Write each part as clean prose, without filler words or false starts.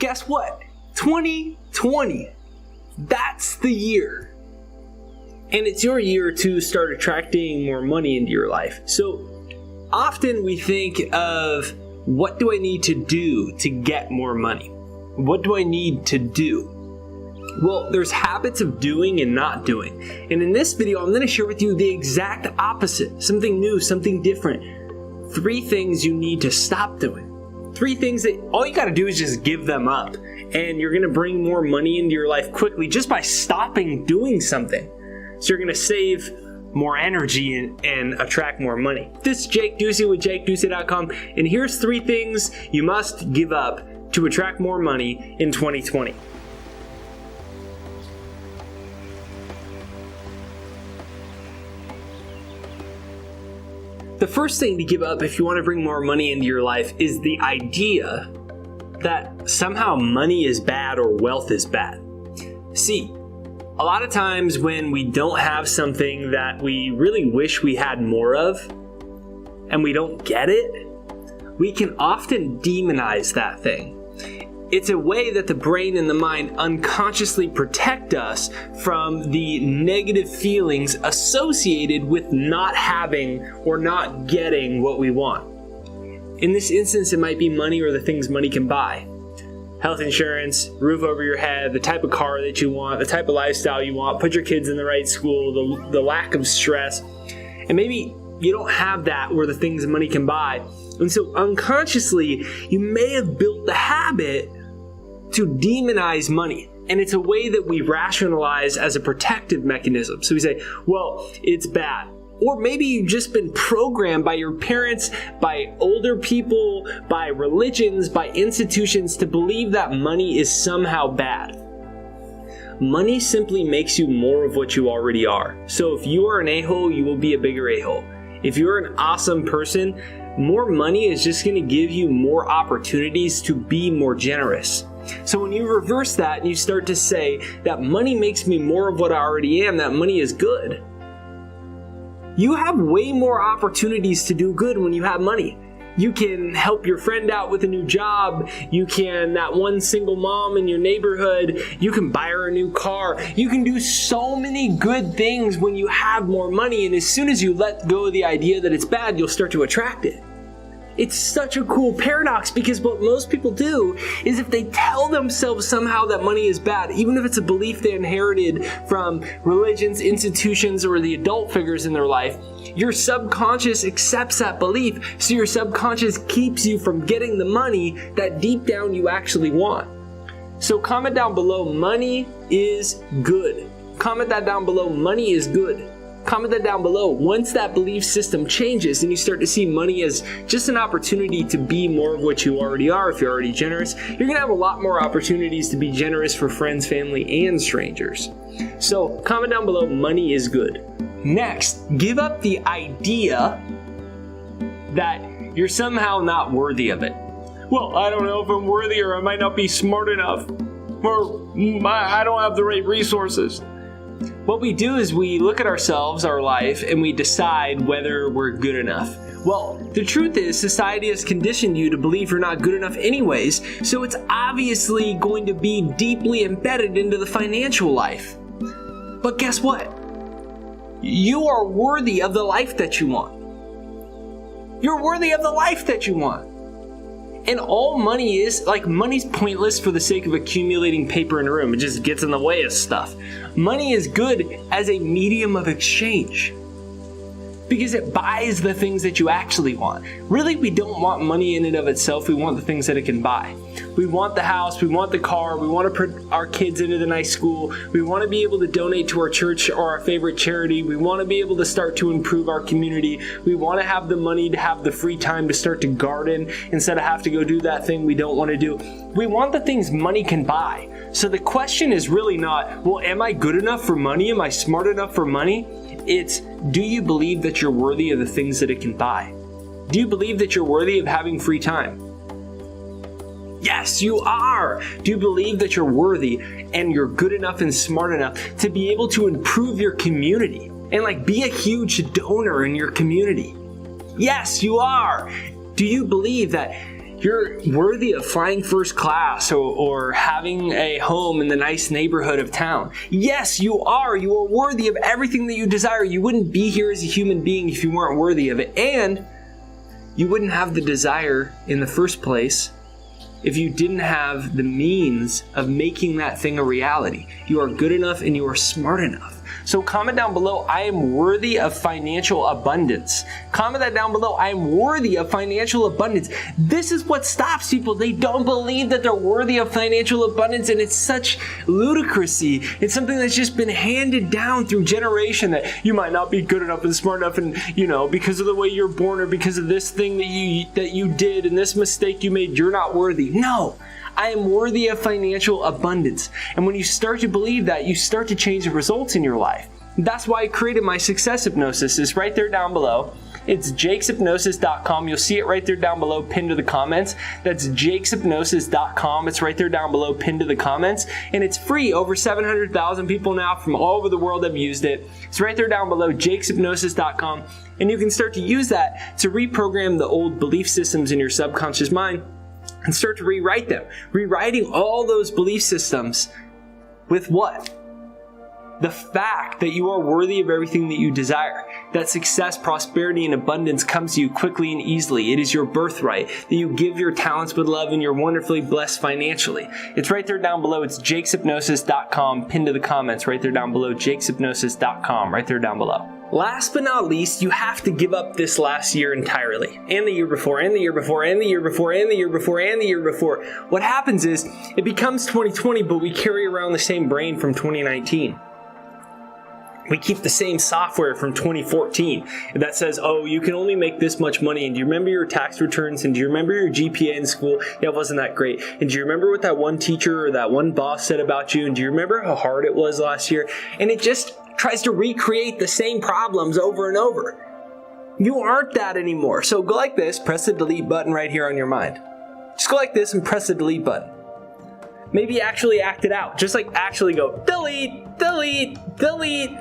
guess what? 2020, that's the year. And it's your year to start attracting more money into your life. So often we think of, what do I need to do to get more money? What do I need to do? Well, there's habits of doing and not doing. And in this video, I'm going to share with you the exact opposite. Something new, something different. 3 things you need to stop doing. 3 things that all you got to do is just give them up. And you're going to bring more money into your life quickly just by stopping doing something. So you're going to save more energy and attract more money. This is Jake Ducey with JakeDucey.com, and here's 3 things you must give up to attract more money in 2020. The first thing to give up if you want to bring more money into your life is the idea that somehow money is bad or wealth is bad. See, a lot of times when we don't have something that we really wish we had more of, and we don't get it, we can often demonize that thing. It's a way that the brain and the mind unconsciously protect us from the negative feelings associated with not having or not getting what we want. In this instance, it might be money or the things money can buy. Health insurance, roof over your head, the type of car that you want, the type of lifestyle you want, put your kids in the right school, the lack of stress. And maybe you don't have that or the things money can buy. And so unconsciously, you may have built the habit to demonize money. And it's a way that we rationalize as a protective mechanism. So we say, well, it's bad. Or maybe you've just been programmed by your parents, by older people, by religions, by institutions to believe that money is somehow bad. Money simply makes you more of what you already are. So if you are an a-hole, you will be a bigger a-hole. If you're an awesome person, more money is just going to give you more opportunities to be more generous. So when you reverse that and you start to say that money makes me more of what I already am, that money is good, you have way more opportunities to do good when you have money. You can help your friend out with a new job. You can, that one single mom in your neighborhood, you can buy her a new car. You can do so many good things when you have more money. And as soon as you let go of the idea that it's bad, you'll start to attract it. It's such a cool paradox, because what most people do is if they tell themselves somehow that money is bad, even if it's a belief they inherited from religions, institutions, or the adult figures in their life, your subconscious accepts that belief, so your subconscious keeps you from getting the money that deep down you actually want. So comment down below, money is good. Comment that down below, money is good. Comment that down below. Once that belief system changes and you start to see money as just an opportunity to be more of what you already are, if you're already generous, you're going to have a lot more opportunities to be generous for friends, family, and strangers. So comment down below, money is good. Next, give up the idea that you're somehow not worthy of it. Well, I don't know if I'm worthy, or I might not be smart enough, or I don't have the right resources. What we do is we look at ourselves, our life, and we decide whether we're good enough. Well, the truth is, society has conditioned you to believe you're not good enough anyways, so it's obviously going to be deeply embedded into the financial life. But guess what? You are worthy of the life that you want. You're worthy of the life that you want. And all money is, money's pointless for the sake of accumulating paper in a room. It just gets in the way of stuff. Money is good as a medium of exchange, because it buys the things that you actually want. Really, we don't want money in and of itself. We want the things that it can buy. We want the house, we want the car, we want to put our kids into the nice school, we want to be able to donate to our church or our favorite charity, we want to be able to start to improve our community, we want to have the money to have the free time to start to garden instead of have to go do that thing we don't want to do. We want the things money can buy. So the question is really not, well, am I good enough for money? Am I smart enough for money? It's, do you believe that you're worthy of the things that it can buy? Do you believe that you're worthy of having free time? Yes, you are. Do you believe that you're worthy and you're good enough and smart enough to be able to improve your community and be a huge donor in your community? Yes, you are. Do you believe that You're worthy of flying first class or having a home in the nice neighborhood of town. Yes, you are. You are worthy of everything that you desire. You wouldn't be here as a human being if you weren't worthy of it. And you wouldn't have the desire in the first place if you didn't have the means of making that thing a reality. You are good enough and you are smart enough. So comment down below, I am worthy of financial abundance. Comment that down below, I am worthy of financial abundance. This is what stops people. They don't believe that they're worthy of financial abundance, and it's such ludicrousy. It's something that's just been handed down through generation, that you might not be good enough and smart enough, and because of the way you're born or because of this thing that you did and this mistake you made, you're not worthy. No. I am worthy of financial abundance. And when you start to believe that, you start to change the results in your life. That's why I created my success hypnosis. It's right there down below. It's jakeshypnosis.com. You'll see it right there down below, pinned to the comments. That's jakeshypnosis.com. It's right there down below, pinned to the comments. And it's free. Over 700,000 people now from all over the world have used it. It's right there down below, jakeshypnosis.com. And you can start to use that to reprogram the old belief systems in your subconscious mind and start to rewrite them. Rewriting all those belief systems with what? The fact that you are worthy of everything that you desire. That success, prosperity, and abundance comes to you quickly and easily. It is your birthright. That you give your talents with love and you're wonderfully blessed financially. It's right there down below. It's jakeshypnosis.com, pinned to the comments. Right there down below, jakeshypnosis.com, right there down below. Last but not least, you have to give up this last year entirely. And the year before, and the year before, and the year before, and the year before, and the year before. What happens is, it becomes 2020, but we carry around the same brain from 2019. We keep the same software from 2014 that says, oh, you can only make this much money. And do you remember your tax returns? And do you remember your GPA in school? Yeah, it wasn't that great. And do you remember what that one teacher or that one boss said about you? And do you remember how hard it was last year? And it just tries to recreate the same problems over and over. You aren't that anymore. So go like this, press the delete button right here on your mind. Just go like this and press the delete button. Maybe actually act it out. Just like actually go delete, delete, delete.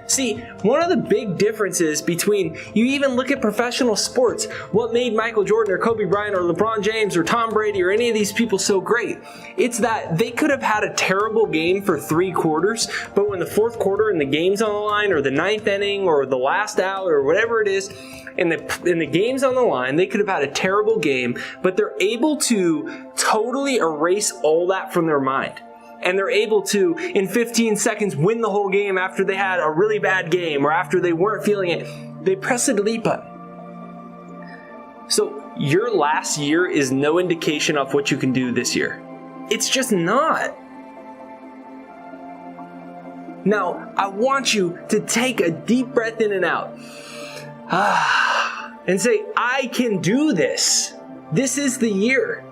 See, one of the big differences between, you even look at professional sports, what made Michael Jordan or Kobe Bryant or LeBron James or Tom Brady or any of these people so great, it's that they could have had a terrible game for 3 quarters, but when the 4th quarter and the game's on the line, or the 9th inning, or the last out, or whatever it is, and the game's on the line, they could have had a terrible game, but they're able to totally erase all that from their mind. And they're able to, in 15 seconds, win the whole game after they had a really bad game or after they weren't feeling it. They press the delete button. So your last year is no indication of what you can do this year. It's just not. Now, I want you to take a deep breath in and out. And say, I can do this. This is the year.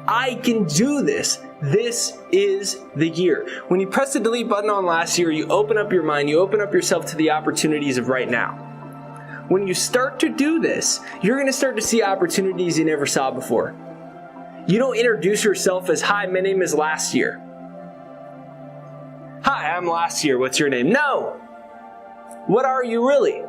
I can do this. This is the year. When you press the delete button on last year, you open up your mind, you open up yourself to the opportunities of right now. When you start to do this, you're going to start to see opportunities you never saw before. You don't introduce yourself as, hi, my name is last year. Hi, I'm last year. What's your name? No. What are you really?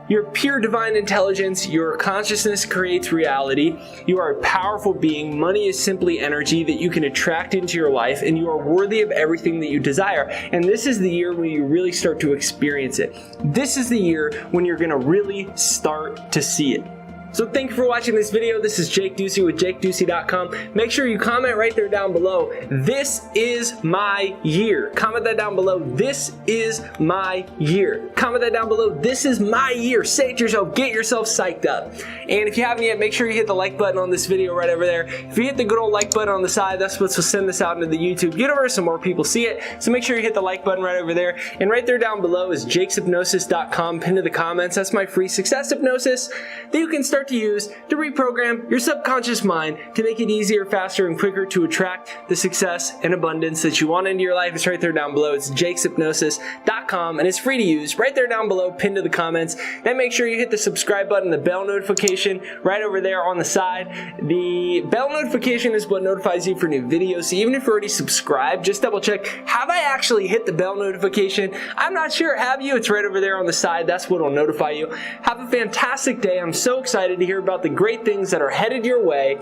You're pure divine intelligence. Your consciousness creates reality. You are a powerful being. Money is simply energy that you can attract into your life, and you are worthy of everything that you desire. And this is the year when you really start to experience it. This is the year when you're going to really start to see it. So thank you for watching this video. This is Jake Ducey with jakeducey.com. Make sure you comment right there down below, this is my year. Comment that down below, this is my year. Comment that down below, this is my year. Say it to yourself, get yourself psyched up. And if you haven't yet, make sure you hit the like button on this video right over there. If you hit the good old like button on the side, that's what's will send this out into the YouTube universe so more people see it. So make sure you hit the like button right over there. And right there down below is jakeshypnosis.com, pinned to the comments. That's my free success hypnosis that you can start to use to reprogram your subconscious mind to make it easier, faster, and quicker to attract the success and abundance that you want into your life. It's right there down below. It's jakeshypnosis.com, and it's free to use right there down below, pinned to the comments. Then make sure you hit the subscribe button, the bell notification right over there on the side. The bell notification is what notifies you for new videos. So even if you're already subscribed, just double check, have I actually hit the bell notification? I'm not sure. Have you? It's right over there on the side. That's what will notify you. Have a fantastic day. I'm so excited excited to hear about the great things that are headed your way.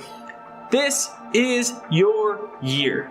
This is your year.